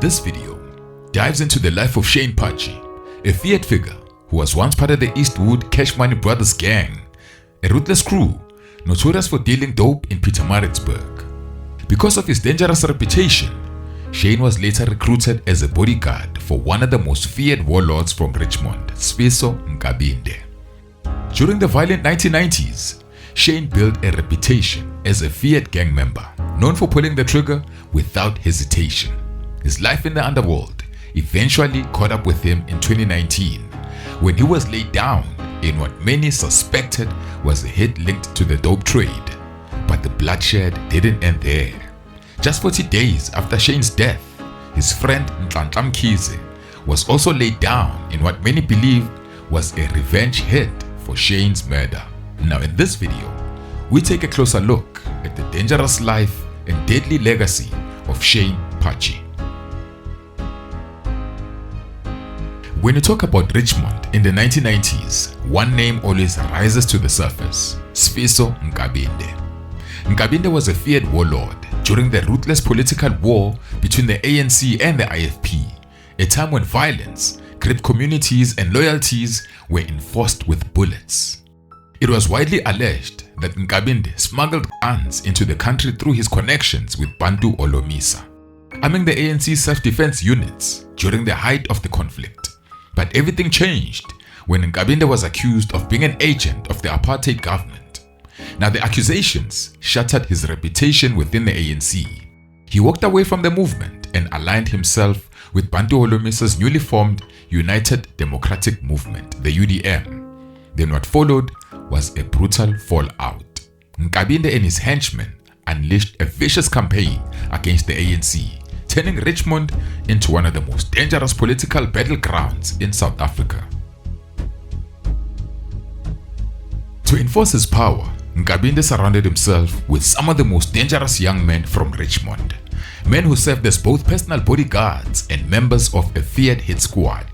This video dives into the life of Shane Pachi, a feared figure who was once part of the Eastwood Cash Money Brothers gang, a ruthless crew notorious for dealing dope in Pietermaritzburg. Because of his dangerous reputation, Shane was later recruited as a bodyguard for one of the most feared warlords from Richmond, Sfiso Nkabinde. During the violent 1990s, Shane built a reputation as a feared gang member, known for pulling the trigger without hesitation. His life in the underworld eventually caught up with him in 2019 when he was laid down in what many suspected was a hit linked to the dope trade. But the bloodshed didn't end there. Just 40 days after Shane's death, his friend Nhlanhla Mkhize was also laid down in what many believed was a revenge hit for Shane's murder. Now in this video, we take a closer look at the dangerous life and deadly legacy of Shane Pachi. When you talk about Richmond in the 1990s, one name always rises to the surface: Sfiso Nkabinde. Nkabinde was a feared warlord during the ruthless political war between the ANC and the IFP, a time when violence gripped communities and loyalties were enforced with bullets. It was widely alleged that Nkabinde smuggled guns into the country through his connections with Bantu Olomisa, arming the ANC self-defense units during the height of the conflict. But everything changed when Nkabinde was accused of being an agent of the apartheid government. Now the accusations shattered his reputation within the ANC. He walked away from the movement and aligned himself with Bantu Olomisa's newly formed United Democratic Movement, the UDM. Then what followed was a brutal fallout. Nkabinde and his henchmen unleashed a vicious campaign against the ANC, turning Richmond into one of the most dangerous political battlegrounds in South Africa. To enforce his power, Nkabinde surrounded himself with some of the most dangerous young men from Richmond, men who served as both personal bodyguards and members of a feared hit squad.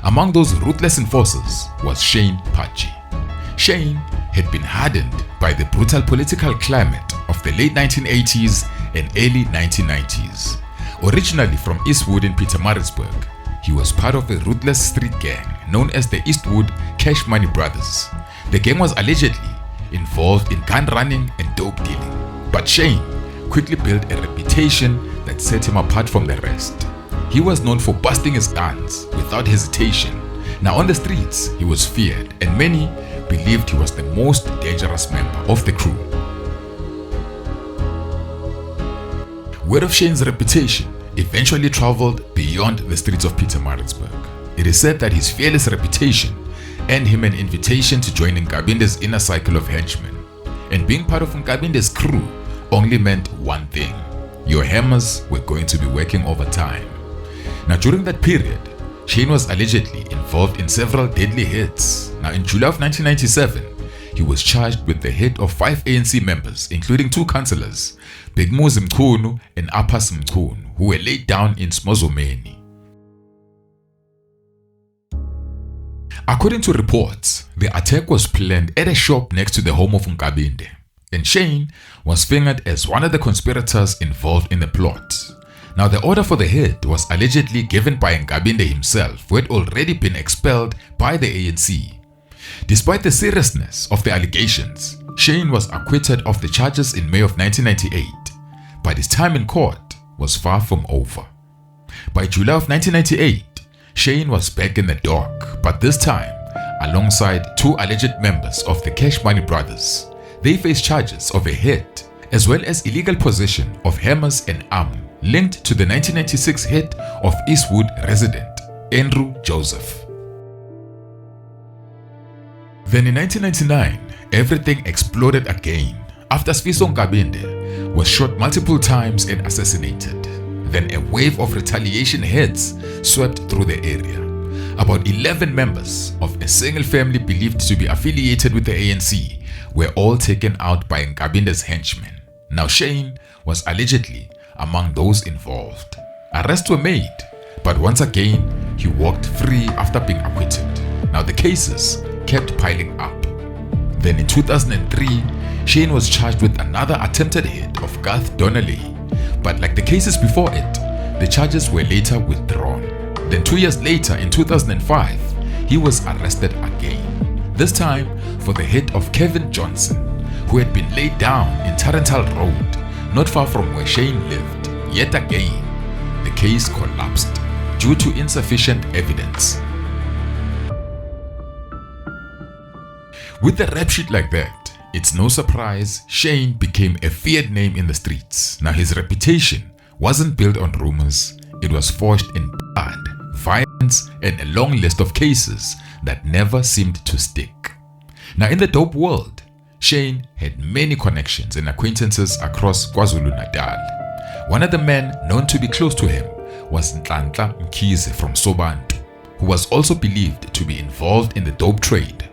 Among those ruthless enforcers was Shane Pachi. Shane had been hardened by the brutal political climate of the late 1980s and early 1990s. Originally from Eastwood in Pietermaritzburg, he was part of a ruthless street gang known as the Eastwood Cash Money Brothers. The gang was allegedly involved in gun running and dope dealing, but Shane quickly built a reputation that set him apart from the rest. He was known for busting his guns without hesitation. Now on the streets, he was feared, and many believed he was the most dangerous member of the crew. Word of Shane's reputation eventually traveled beyond the streets of Pietermaritzburg. It is said that his fearless reputation earned him an invitation to join Nkabinde's inner cycle of henchmen. And being part of Nkabinde's crew only meant one thing: your hammers were going to be working overtime. Now during that period, Shane was allegedly involved in several deadly hits. Now in July of 1997, he was charged with the hit of 5 ANC members, including 2 councillors, Begmuzi Mchunu and Apas Mchunu, who were laid down in Smozomeni. According to reports, the attack was planned at a shop next to the home of Nkabinde, and Shane was fingered as one of the conspirators involved in the plot. Now the order for the hit was allegedly given by Nkabinde himself, who had already been expelled by the ANC. Despite the seriousness of the allegations, Shane was acquitted of the charges in May of 1998, but his time in court was far from over. By July of 1998, Shane was back in the dock, but this time alongside 2 alleged members of the Cash Money Brothers. They faced charges of a hit as well as illegal possession of hammers and arm linked to the 1996 hit of Eastwood resident Andrew Joseph. Then in 1999, everything exploded again after Sfiso Nkabinde was shot multiple times and assassinated. Then a wave of retaliation hits swept through the area. About 11 members of a single family believed to be affiliated with the ANC were all taken out by Nkabinde's henchmen. Now Shane was allegedly among those involved. Arrests were made, but once again he walked free after being acquitted. Now the cases kept piling up. Then in 2003, Shane was charged with another attempted hit of Garth Donnelly, but like the cases before it, the charges were later withdrawn. Then 2 years later, in 2005, he was arrested again, this time for the hit of Kevin Johnson, who had been laid down in Tarantal Road, not far from where Shane lived. Yet again, the case collapsed due to insufficient evidence. With a rap sheet like that, it's no surprise Shane became a feared name in the streets. Now his reputation wasn't built on rumors, it was forged in blood, violence, and a long list of cases that never seemed to stick. Now in the dope world, Shane had many connections and acquaintances across KwaZulu-Natal. One of the men known to be close to him was Nhlanhla Mkhize from Sobantu, who was also believed to be involved in the dope trade.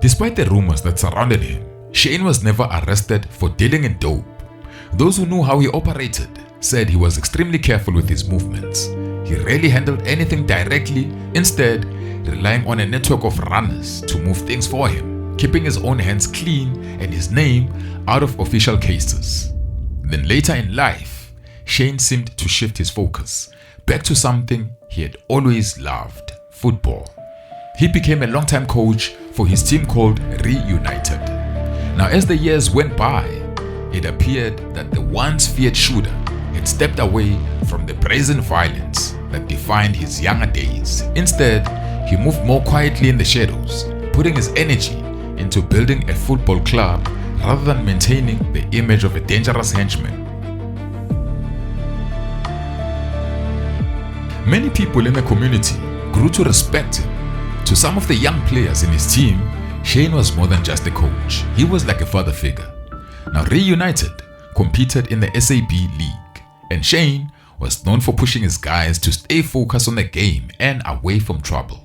Despite the rumors that surrounded him, Shane was never arrested for dealing in dope. Those who knew how he operated said he was extremely careful with his movements. He rarely handled anything directly, instead relying on a network of runners to move things for him, keeping his own hands clean and his name out of official cases. Then later in life, Shane seemed to shift his focus back to something he had always loved: football. He became a long-time coach for his team called Reunited. Now as the years went by, it appeared that the once feared shooter had stepped away from the brazen violence that defined his younger days. Instead, he moved more quietly in the shadows, putting his energy into building a football club rather than maintaining the image of a dangerous henchman. Many people in the community grew to respect him. To some of the young players in his team, Shane was more than just a coach. He was like a father figure. Now Reunited competed in the SAB League, and Shane was known for pushing his guys to stay focused on the game and away from trouble.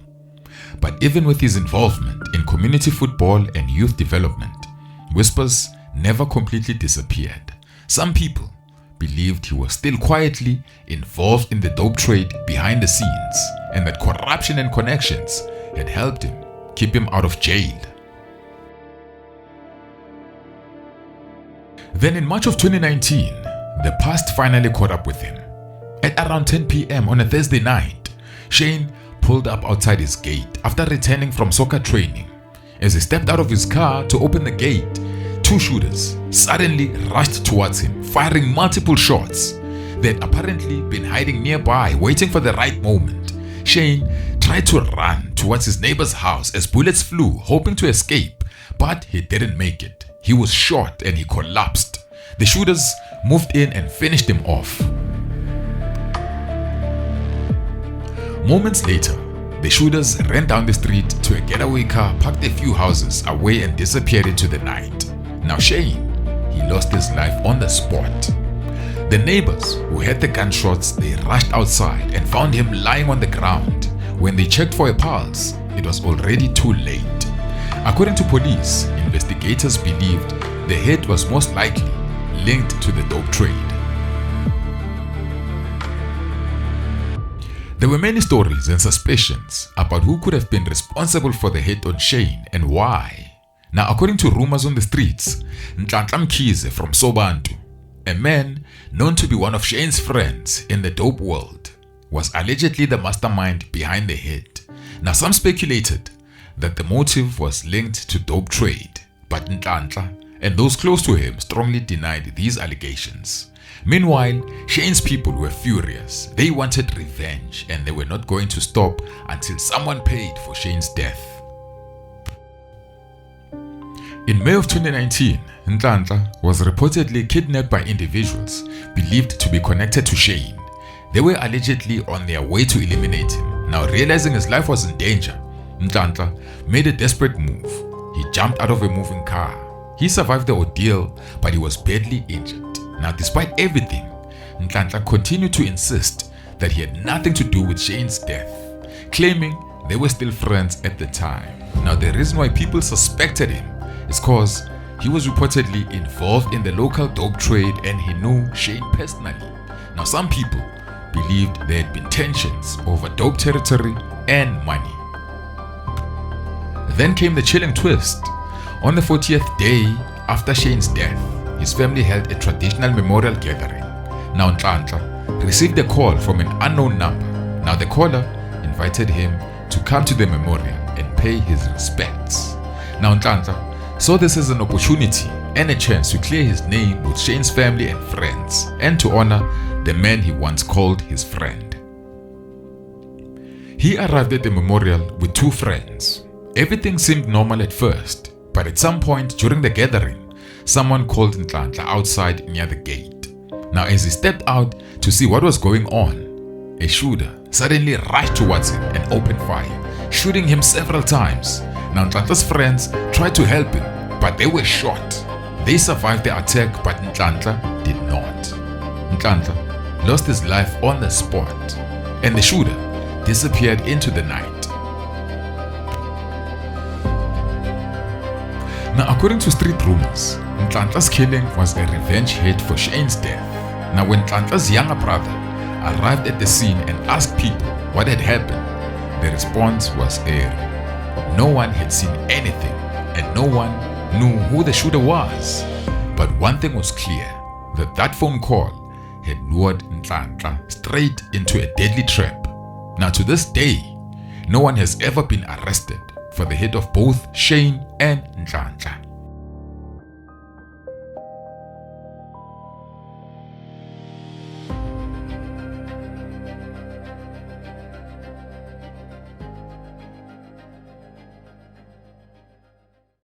But even with his involvement in community football and youth development, whispers never completely disappeared. Some people believed he was still quietly involved in the dope trade behind the scenes, and that corruption and connections had helped him keep him out of jail. Then in March of 2019, the past finally caught up with him. At around 10 p.m. on a Thursday night, Shane pulled up outside his gate after returning from soccer training. As he stepped out of his car to open the gate, two shooters suddenly rushed towards him, firing multiple shots. They had apparently been hiding nearby, waiting for the right moment. Shane tried to run towards his neighbor's house as bullets flew, hoping to escape, but he didn't make it. He was shot and he collapsed. The shooters moved in and finished him off. Moments later, the shooters ran down the street to a getaway car parked a few houses away and disappeared into the night. Now Shane, he lost his life on the spot. The neighbors who heard the gunshots, they rushed outside and found him lying on the ground. When they checked for a pulse, it was already too late. According to police, investigators believed the hit was most likely linked to the dope trade. There were many stories and suspicions about who could have been responsible for the hit on Shane and why. Now, according to rumors on the streets, Nhlanhla Mkhize from Sobantu, a man known to be one of Shane's friends in the dope world, was allegedly the mastermind behind the hit. Now, some speculated that the motive was linked to dope trade, but Nhlanhla and those close to him strongly denied these allegations. Meanwhile, Shane's people were furious. They wanted revenge and they were not going to stop until someone paid for Shane's death. In May of 2019, Nhlanhla was reportedly kidnapped by individuals believed to be connected to Shane. They were allegedly on their way to eliminate him. Now, realizing his life was in danger, Nhlanhla made a desperate move. He jumped out of a moving car. He survived the ordeal, but he was badly injured. Now, despite everything, Nhlanhla continued to insist that he had nothing to do with Shane's death, claiming they were still friends at the time. Now, the reason why people suspected him is because he was reportedly involved in the local dope trade and he knew Shane personally. Now, some people believed there had been tensions over dope territory and money. Then came the chilling twist. On the 40th day after Shane's death, his family held a traditional memorial gathering. Now Nhlanhla received a call from an unknown number. Now the caller invited him to come to the memorial and pay his respects. Now Nhlanhla saw this as an opportunity and a chance to clear his name with Shane's family and friends, and to honor the man he once called his friend. He arrived at the memorial with two friends. Everything seemed normal at first, but at some point during the gathering, someone called Nhlanhla outside near the gate. Now as he stepped out to see what was going on, a shooter suddenly rushed towards him and opened fire, shooting him several times. Now Nhlanhla's friends tried to help him, but they were shot. They survived the attack, but Nhlanhla did not. Nhlanhla lost his life on the spot, and the shooter disappeared into the night. Now, according to street rumors, Nhlanhla's killing was a revenge hit for Shane's death. Now, when Nhlanhla's younger brother arrived at the scene and asked people what had happened, the response was airy. No one had seen anything, and no one knew who the shooter was. But one thing was clear, that phone call had lured Nhlanhla straight into a deadly trap. Now to this day, no one has ever been arrested for the hit of both Shane and Nhlanhla.